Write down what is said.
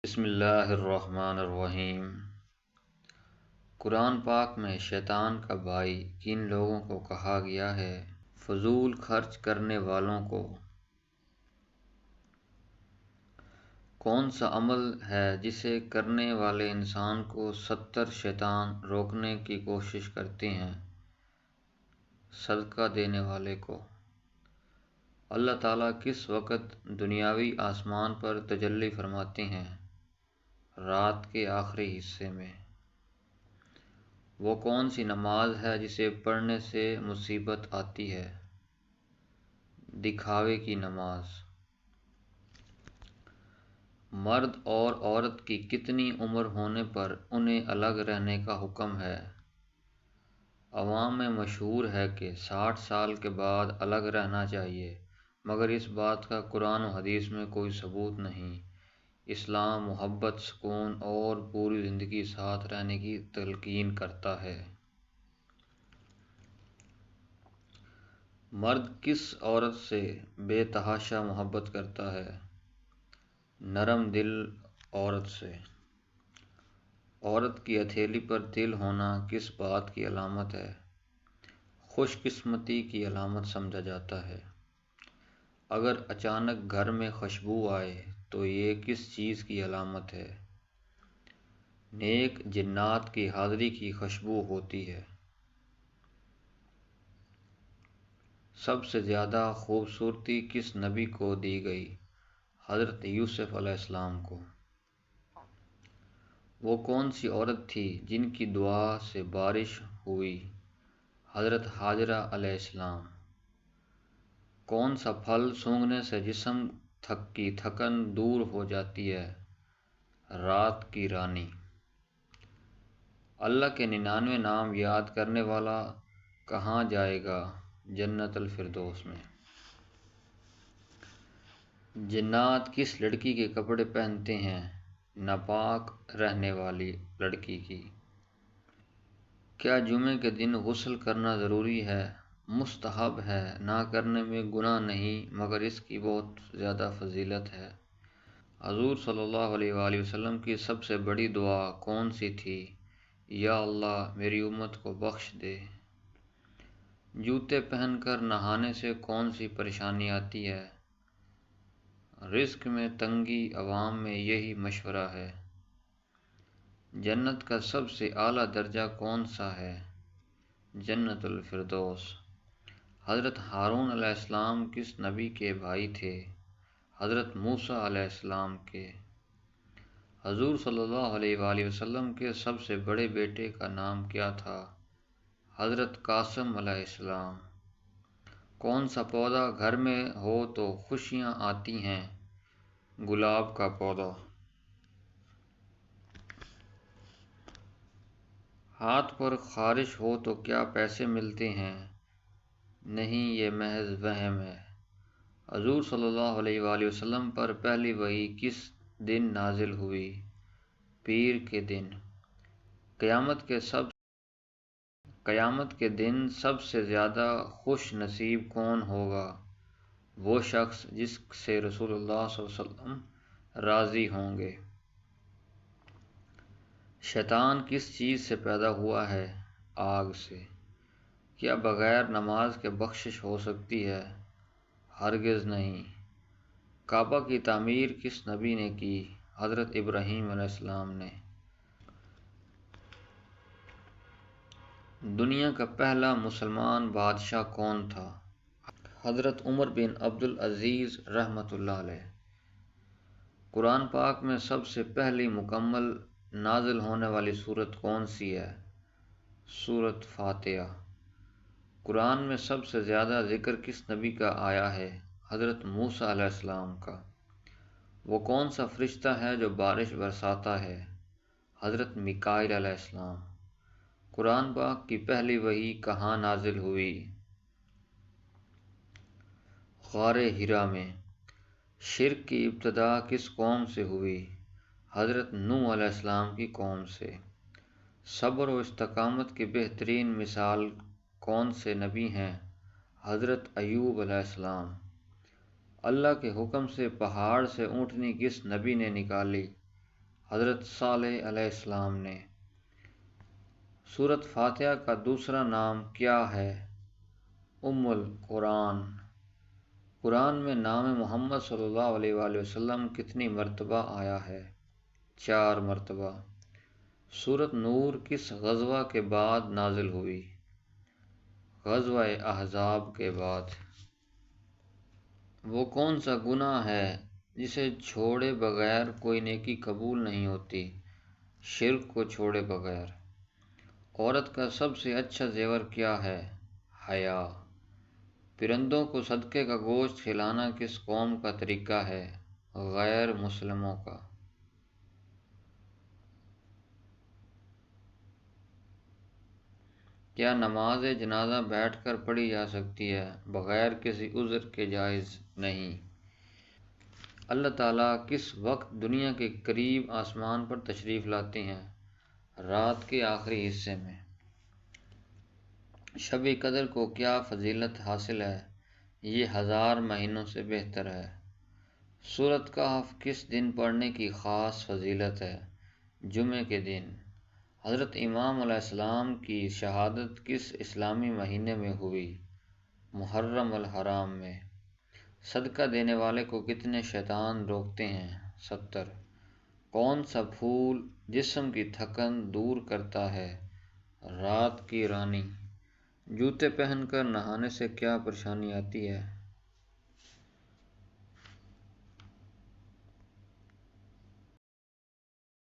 بسم اللہ الرحمن الرحیم۔ قرآن پاک میں شیطان کا بھائی کن لوگوں کو کہا گیا ہے؟ فضول خرچ کرنے والوں کو۔ کون سا عمل ہے جسے کرنے والے انسان کو 70 شیطان روکنے کی کوشش کرتے ہیں؟ صدقہ دینے والے کو۔ اللہ تعالیٰ کس وقت دنیاوی آسمان پر تجلی فرماتے ہیں؟ رات کے آخری حصے میں۔ وہ کون سی نماز ہے جسے پڑھنے سے مصیبت آتی ہے؟ دکھاوے کی نماز۔ مرد اور عورت کی کتنی عمر ہونے پر انہیں الگ رہنے کا حکم ہے؟ عوام میں مشہور ہے کہ 60 سال کے بعد الگ رہنا چاہیے، مگر اس بات کا قرآن و حدیث میں کوئی ثبوت نہیں۔ اسلام محبت، سکون اور پوری زندگی ساتھ رہنے کی تلقین کرتا ہے۔ مرد کس عورت سے بے تحاشا محبت کرتا ہے؟ نرم دل عورت سے۔ عورت کی ہتھیلی پر تل ہونا کس بات کی علامت ہے؟ خوش قسمتی کی علامت سمجھا جاتا ہے۔ اگر اچانک گھر میں خوشبو آئے تو یہ کس چیز کی علامت ہے؟ نیک جنات کی حاضری کی خوشبو ہوتی ہے۔ سب سے زیادہ خوبصورتی کس نبی کو دی گئی؟ حضرت یوسف علیہ السلام کو۔ وہ کون سی عورت تھی جن کی دعا سے بارش ہوئی؟ حضرت ہاجرہ علیہ السلام۔ کون سا پھل سونگھنے سے جسم کی تھکن دور ہو جاتی ہے؟ رات کی رانی۔ اللہ کے 99 نام یاد کرنے والا کہاں جائے گا؟ جنت الفردوس میں۔ جنات کس لڑکی کے کپڑے پہنتے ہیں؟ ناپاک رہنے والی لڑکی کی۔ کیا جمعے کے دن غسل کرنا ضروری ہے؟ مستحب ہے، نہ کرنے میں گناہ نہیں، مگر اس کی بہت زیادہ فضیلت ہے۔ حضور صلی اللہ علیہ وآلہ وسلم کی سب سے بڑی دعا کون سی تھی؟ یا اللہ میری امت کو بخش دے۔ جوتے پہن کر نہانے سے کون سی پریشانی آتی ہے؟ رزق میں تنگی۔ عوام میں یہی مشورہ ہے۔ جنت کا سب سے اعلیٰ درجہ کون سا ہے؟ جنت الفردوس۔ حضرت ہارون علیہ السلام کس نبی کے بھائی تھے؟ حضرت موسیٰ علیہ السلام کے۔ حضور صلی اللہ علیہ وآلہ وسلم کے سب سے بڑے بیٹے کا نام کیا تھا؟ حضرت قاسم علیہ السلام۔ کون سا پودا گھر میں ہو تو خوشیاں آتی ہیں؟ گلاب کا پودا۔ ہاتھ پر خارش ہو تو کیا پیسے ملتے ہیں؟ نہیں، یہ محض وہم ہے۔ حضور صلی اللہ علیہ وآلہ وسلم پر پہلی وحی کس دن نازل ہوئی؟ پیر کے دن۔ قیامت کے دن سب سے زیادہ خوش نصیب کون ہوگا؟ وہ شخص جس سے رسول اللہ صلی اللہ علیہ وسلم راضی ہوں گے۔ شیطان کس چیز سے پیدا ہوا ہے؟ آگ سے۔ کیا بغیر نماز کے بخشش ہو سکتی ہے؟ ہرگز نہیں۔ کعبہ کی تعمیر کس نبی نے کی؟ حضرت ابراہیم علیہ السلام نے۔ دنیا کا پہلا مسلمان بادشاہ کون تھا؟ حضرت عمر بن عبد العزیز رحمۃ اللہ علیہ۔ قرآن پاک میں سب سے پہلی مکمل نازل ہونے والی سورت کون سی ہے؟ سورۃ فاتحہ۔ قرآن میں سب سے زیادہ ذکر کس نبی کا آیا ہے؟ حضرت موسیٰ علیہ السلام کا۔ وہ کون سا فرشتہ ہے جو بارش برساتا ہے؟ حضرت میکائیل علیہ السلام۔ قرآن پاک کی پہلی وحی کہاں نازل ہوئی؟ غار حرا میں۔ شرک کی ابتدا کس قوم سے ہوئی؟ حضرت نوح علیہ السلام کی قوم سے۔ صبر و استقامت کی بہترین مثال کون سے نبی ہیں؟ حضرت ایوب علیہ السلام۔ اللہ کے حکم سے پہاڑ سے اونٹنی کس نبی نے نکالی؟ حضرت صالح علیہ السلام نے۔ سورۃ فاتحہ کا دوسرا نام کیا ہے؟ ام القرآن۔ قرآن میں نام محمد صلی اللہ علیہ وآلہ وسلم کتنی مرتبہ آیا ہے؟ 4 مرتبہ۔ سورۃ نور کس غزوہ کے بعد نازل ہوئی؟ غزوہ احزاب کے بعد۔ وہ کون سا گناہ ہے جسے چھوڑے بغیر کوئی نیکی قبول نہیں ہوتی؟ شرک کو چھوڑے بغیر۔ عورت کا سب سے اچھا زیور کیا ہے؟ حیا۔ پرندوں کو صدقے کا گوشت کھلانا کس قوم کا طریقہ ہے؟ غیر مسلموں کا۔ کیا نماز جنازہ بیٹھ کر پڑھی جا سکتی ہے؟ بغیر کسی عذر کے جائز نہیں۔ اللہ تعالیٰ کس وقت دنیا کے قریب آسمان پر تشریف لاتے ہیں؟ رات کے آخری حصے میں۔ شب قدر کو کیا فضیلت حاصل ہے؟ یہ 1000 مہینوں سے بہتر ہے۔ سورۃ کہف کس دن پڑھنے کی خاص فضیلت ہے؟ جمعے کے دن۔ حضرت امام علیہ السلام کی شہادت کس اسلامی مہینے میں ہوئی؟ محرم الحرام میں۔ صدقہ دینے والے کو کتنے شیطان روکتے ہیں؟ 70۔ کون سا پھول جسم کی تھکن دور کرتا ہے؟ رات کی رانی۔ جوتے پہن کر نہانے سے کیا پریشانی آتی ہے؟